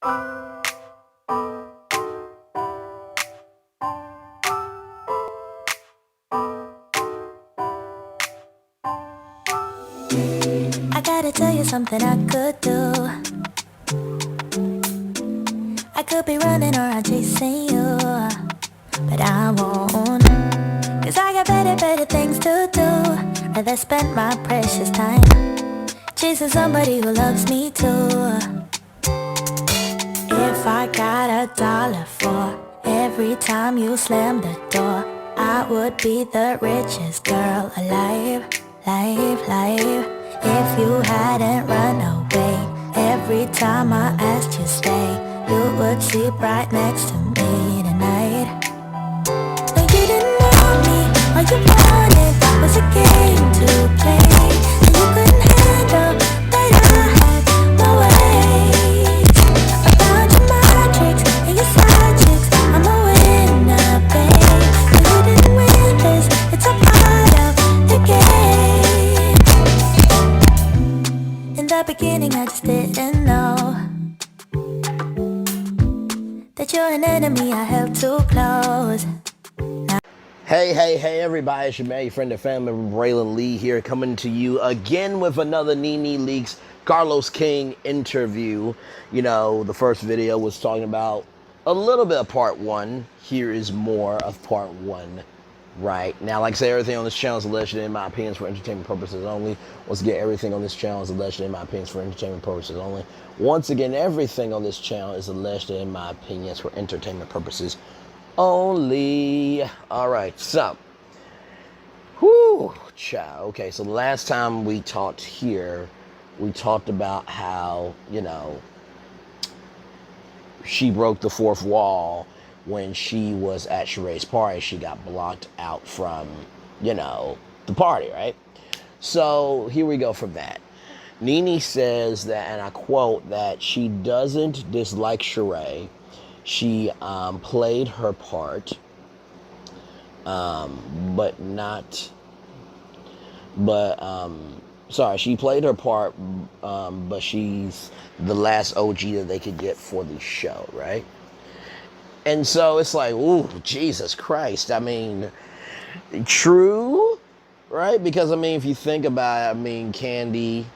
I gotta tell you something I could do. I could be running around chasing you, but I won't. Cause I got better things to do. Rather spend my precious time chasing somebody who loves me too. If I got $1 for every time you slam the door, I would be the richest girl alive, live. If you hadn't run away every time I asked you stay, you would sleep right next to me tonight. No, you didn't want me, all you wanted was a game to play, and you couldn't handle that I had my way. I found your magic and your side chicks, I'm a winner, babe. No, you didn't win this, it's a part of the game. In the beginning I just didn't know that you're an enemy I held too close. Hey, everybody, it's your man, your friend and family member, Braylon Lee here, coming to you again with another NeNe Leaks Carlos King interview. You know, the first video was talking about a little bit of part one. Here is more of part one right now. Like I say, everything on this channel is alleged in my opinions for entertainment purposes only. Once again, everything on this channel is alleged in my opinions for entertainment purposes only. Once again, everything on this channel is alleged in my opinions for entertainment purposes only. All right, so, child. Okay, so the last time we talked here, we talked about how, you know, she broke the fourth wall when she was at Chileee's party. She got blocked out from, you know, the party, right? So here we go from that. NeNe says that, and I quote, that she doesn't dislike Chileeee. She played her part, she played her part, but she's the last OG that they could get for the show, right? And so it's like, ooh, Jesus Christ. I mean, true, right? Because, I mean, if you think about it, I mean, Candy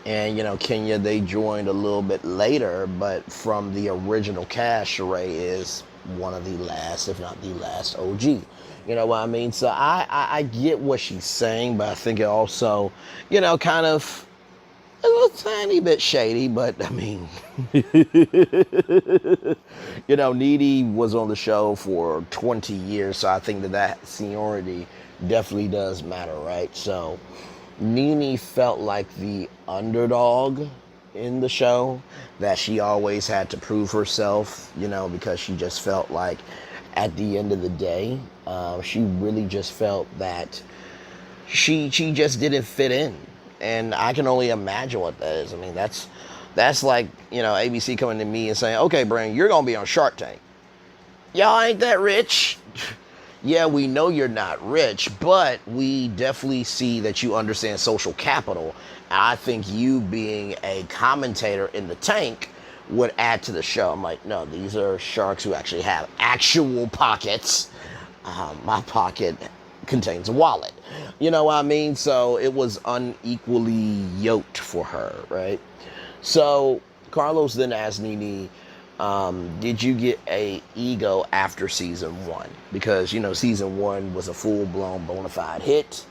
and, you know, Kenya, they joined a little bit later, but from the original cast, Chileeee is one of the last, if not the last OG. You know what I mean? So I get what she's saying, but I think it also, you know, kind of a little tiny bit shady, but I mean, you know, NeNe was on the show for 20 years, so I think that seniority definitely does matter, right? So NeNe felt like the underdog in the show, that she always had to prove herself, you know, because she just felt like at the end of the day, she really just felt that she just didn't fit in. And I can only imagine what that is. I mean, that's like, you know, ABC coming to me and saying, okay, Brandon, you're going to be on Shark Tank. Y'all ain't that rich. Yeah, we know you're not rich, but we definitely see that you understand social capital. And I think you being a commentator in the tank would add to the show. I'm like, no, these are sharks who actually have actual pockets. My pocket contains a wallet. You know what I mean? So it was unequally yoked for her, right? So Carlos then asked NeNe, did you get a ego after season one? Because, you know, season one was a full-blown bona fide hit.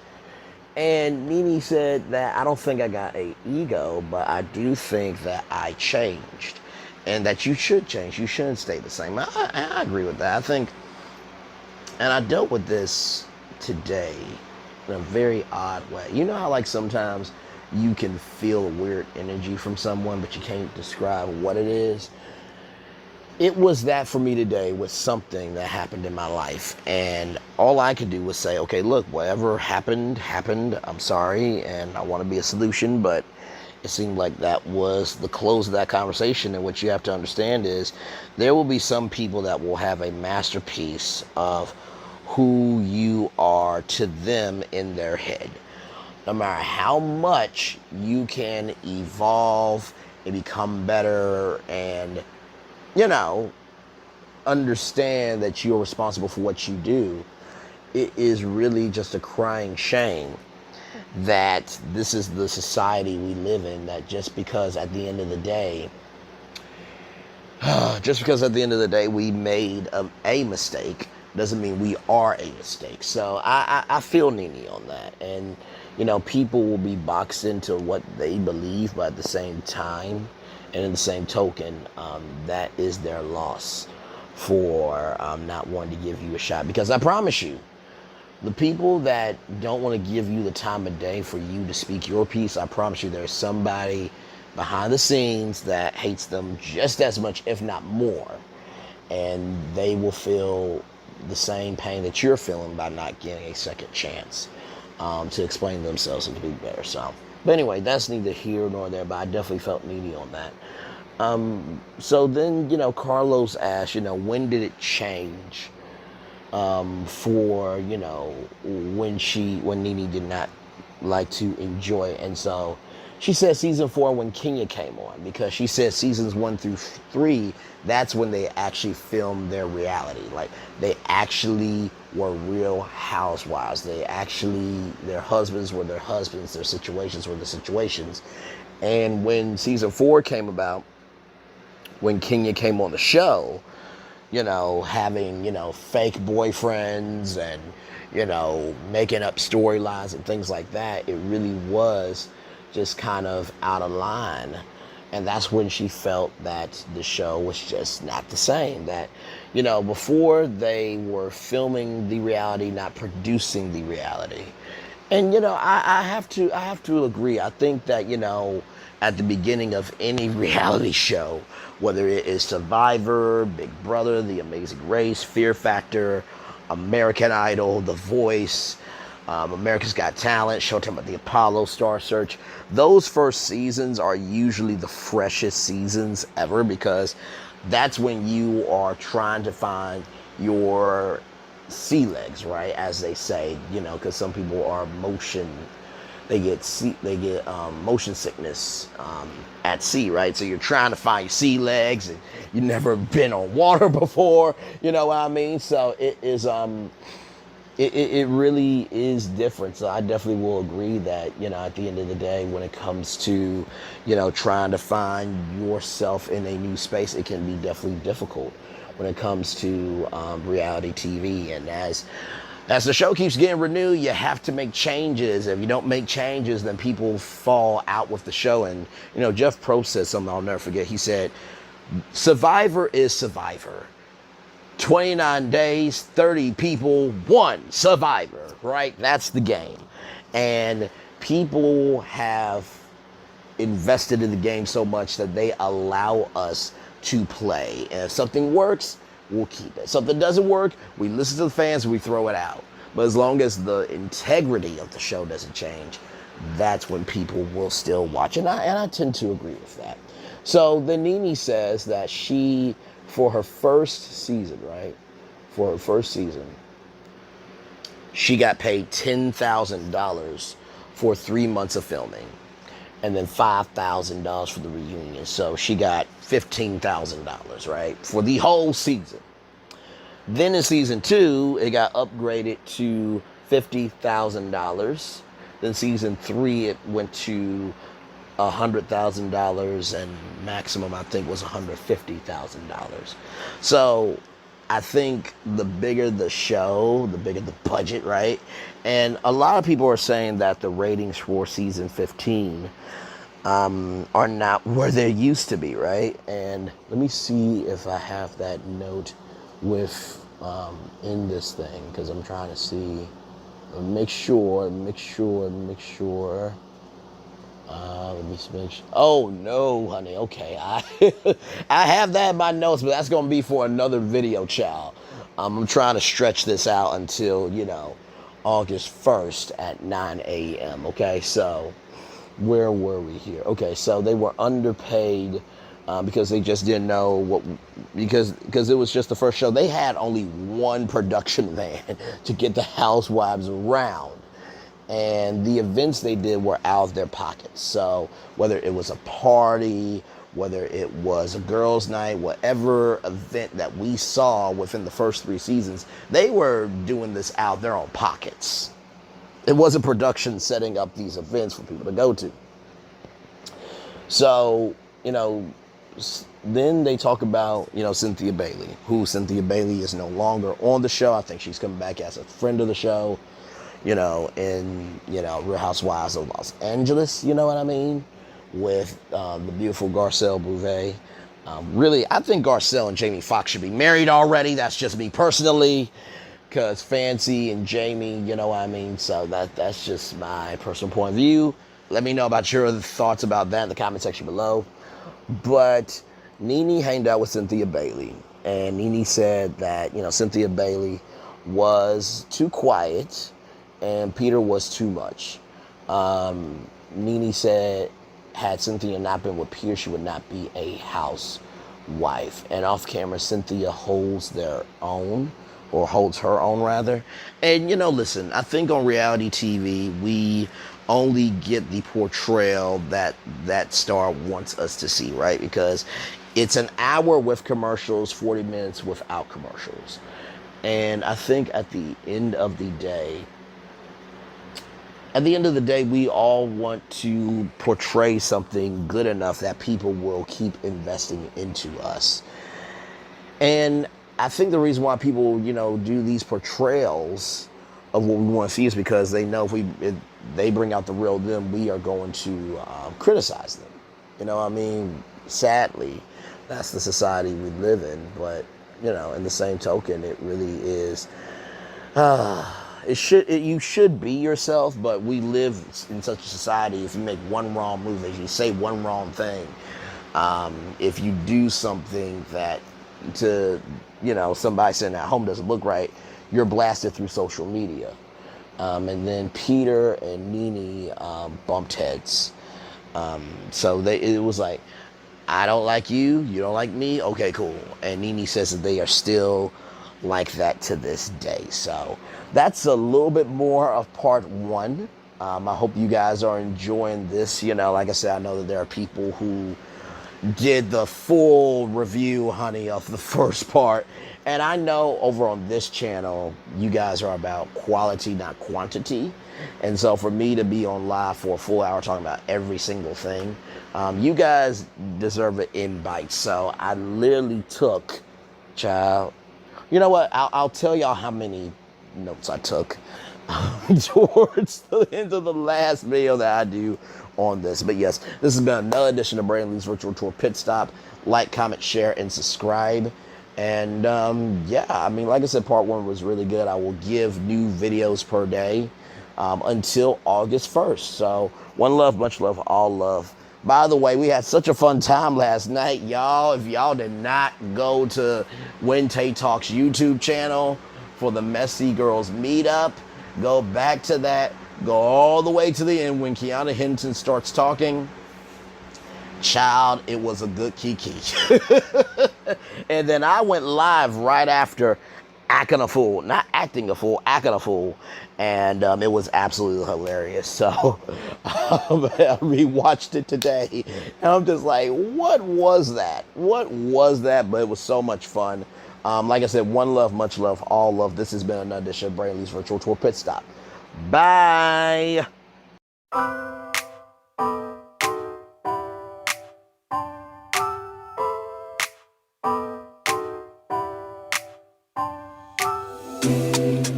And NeNe said that, I don't think I got a ego, but I do think that I changed. And that you should change. You shouldn't stay the same. I agree with that. I think, and I dealt with this today in a very odd way. You know how, like, sometimes you can feel a weird energy from someone, but you can't describe what it is? It was that for me today with something that happened in my life. And all I could do was say, okay, look, whatever happened. I'm sorry, and I want to be a solution, but it seemed like that was the close of that conversation. And what you have to understand is there will be some people that will have a masterpiece of who you are to them in their head. No matter how much you can evolve and become better and, you know, understand that you're responsible for what you do, it is really just a crying shame that this is the society we live in, that just because at the end of the day, we made a mistake doesn't mean we are a mistake. So I feel NeNe on that. And, you know, people will be boxed into what they believe, but at the same time, and in the same token, that is their loss for not wanting to give you a shot. Because I promise you, the people that don't want to give you the time of day for you to speak your piece, I promise you there's somebody behind the scenes that hates them just as much, if not more. And they will feel the same pain that you're feeling by not getting a second chance to explain themselves and to be better. So, but anyway, that's neither here nor there, but I definitely felt NeNe on that. So then, you know, Carlos asked, you know, when did it change for, you know, when NeNe did not like to enjoy it. And so she said season 4 when Kenya came on, because she said seasons 1 through 3, that's when they actually filmed their reality. Like, they actually were real housewives. Their husbands were their husbands, their situations were the situations. And when season 4 came about, when Kenya came on the show, you know, having, you know, fake boyfriends and, you know, making up storylines and things like that, it really was just kind of out of line. And that's when she felt that the show was just not the same. That, you know, before they were filming the reality, not producing the reality. And, you know, I have to agree. I think that, you know, at the beginning of any reality show, whether it is Survivor, Big Brother, The Amazing Race, Fear Factor, American Idol, The Voice, America's Got Talent, Showtime at the Apollo, Star Search, those first seasons are usually the freshest seasons ever, because that's when you are trying to find your sea legs, right? As they say, you know, because some people are they get motion sickness at sea, right? So you're trying to find your sea legs, and you've never been on water before, you know what I mean? So it is it really is different. So I definitely will agree that, you know, at the end of the day, when it comes to, you know, trying to find yourself in a new space, it can be definitely difficult when it comes to reality TV. And as the show keeps getting renewed, you have to make changes. If you don't make changes, then people fall out with the show. And, you know, Jeff Probst said something I'll never forget. He said, Survivor is Survivor. 29 days, 30 people, 1 survivor, right? That's the game. And people have invested in the game so much that they allow us to play. And if something works, we'll keep it. Something doesn't work, we listen to the fans, we throw it out. But as long as the integrity of the show doesn't change, that's when people will still watch. And I tend to agree with that. So then NeNe says that she, for her first season, right? For her first season, she got paid $10,000 for 3 months of filming, and then $5,000 for the reunion. So she got $15,000, right? For the whole season. Then in season 2, it got upgraded to $50,000. Then season 3, it went to $100,000, and maximum, I think, was $150,000. So I think the bigger the show, the bigger the budget, right? And a lot of people are saying that the ratings for season 15 are not where they used to be, right? And let me see if I have that note with in this thing, because I'm trying to see, make sure. Let me make sure. Oh no, honey. Okay, I have that in my notes, but that's gonna be for another video, child. I'm trying to stretch this out until, you know, August 1st at 9 a.m. Okay, so where were we here? Okay, so they were underpaid because they just didn't know what, because it was just the first show. They had only one production van to get the housewives around. And the events they did were out of their pockets. So whether it was a party whether it was a girls' night, whatever event that we saw within the first 3 seasons, they were doing this out of their own pockets. It wasn't production setting up these events for people to go to. So, then they talk about, Cynthia Bailey, who Cynthia Bailey is no longer on the show. I think she's coming back as a friend of the show, in, Real Housewives of Los Angeles, you know what I mean? With the beautiful Garcelle Bouvet. Really, I think Garcelle and Jamie Foxx should be married already. That's just me personally, because Fancy and Jamie, you know what I mean? So that's just my personal point of view. Let me know about your thoughts about that in the comment section below. But NeNe hanged out with Cynthia Bailey, and NeNe said that, Cynthia Bailey was too quiet and Peter was too much. NeNe said, had Cynthia not been with Peter, she would not be a housewife. And off camera, Cynthia holds their own, or holds her own rather. And listen, I think on reality TV, we only get the portrayal that that star wants us to see, right? Because it's an hour with commercials, 40 minutes without commercials. And I think at the end of the day, we all want to portray something good enough that people will keep investing into us. And I think the reason why people, do these portrayals of what we want to see is because they know if they bring out the real them, we are going to criticize them. You know what I mean? Sadly, that's the society we live in. But, in the same token, it really is... you should be yourself, but we live in such a society. If you make one wrong move, if you say one wrong thing, if you do something that to somebody sitting at home doesn't look right, you're blasted through social media. And then Peter and NeNe bumped heads. So it was like, I don't like you, you don't like me, okay, cool. And NeNe says that they are still like that to this day. So that's a little bit more of part 1. I hope you guys are enjoying this. Like I said, I know that there are people who did the full review, honey, of the first part. And I know over on this channel, you guys are about quality, not quantity. And so for me to be on live for a full hour talking about every single thing, you guys deserve it in bites. So I literally took, child, you know what? I'll tell y'all how many notes I took towards the end of the last video that I do on this. But yes, this has been another edition of Brandon Lee's Virtual Tour Pit Stop. Like, comment, share, and subscribe. And yeah, I mean, like I said, part 1 was really good. I will give new videos per day until August 1st. So one love, much love, all love. By the way, we had such a fun time last night, y'all. If y'all did not go to When Tay Talks YouTube channel for the Messy Girls meetup, go back to that. Go all the way to the end when Kiana Hinton starts talking. Child, it was a good kiki. And then I went live right after acting a fool. Not acting a fool, acting a fool. And it was absolutely hilarious. So I rewatched it today. And I'm just like, what was that? What was that? But it was so much fun. Like I said, one love, much love, all love. This has been another edition of Brandon Lee's Virtual Tour Pit Stop. Bye.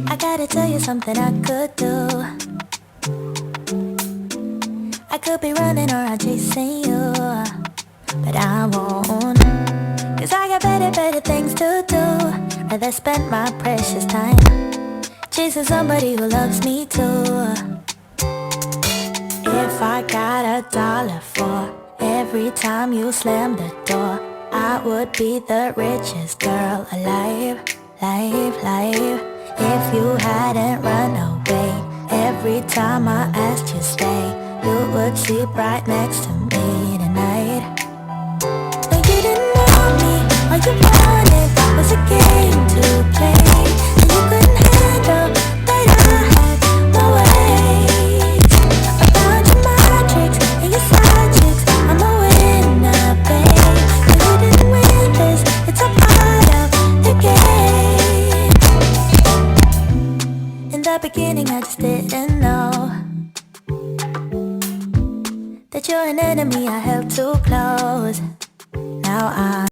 I gotta tell you something I could do. I could be running around chasing you, but I won't. Cause I got better things to do. Rather spend my precious time chasing somebody who loves me too. If I got $1 for every time you slam the door, I would be the richest girl alive, life. If you hadn't run away every time I asked you stay, you would sleep right next to me tonight. No, you didn't want me, all you wanted was a game to play, and you couldn't handle that I had my ways. I found your magic and your side chicks, I'm a winner, babe. the beginning I just didn't know that you're an enemy I held too close. Now I'm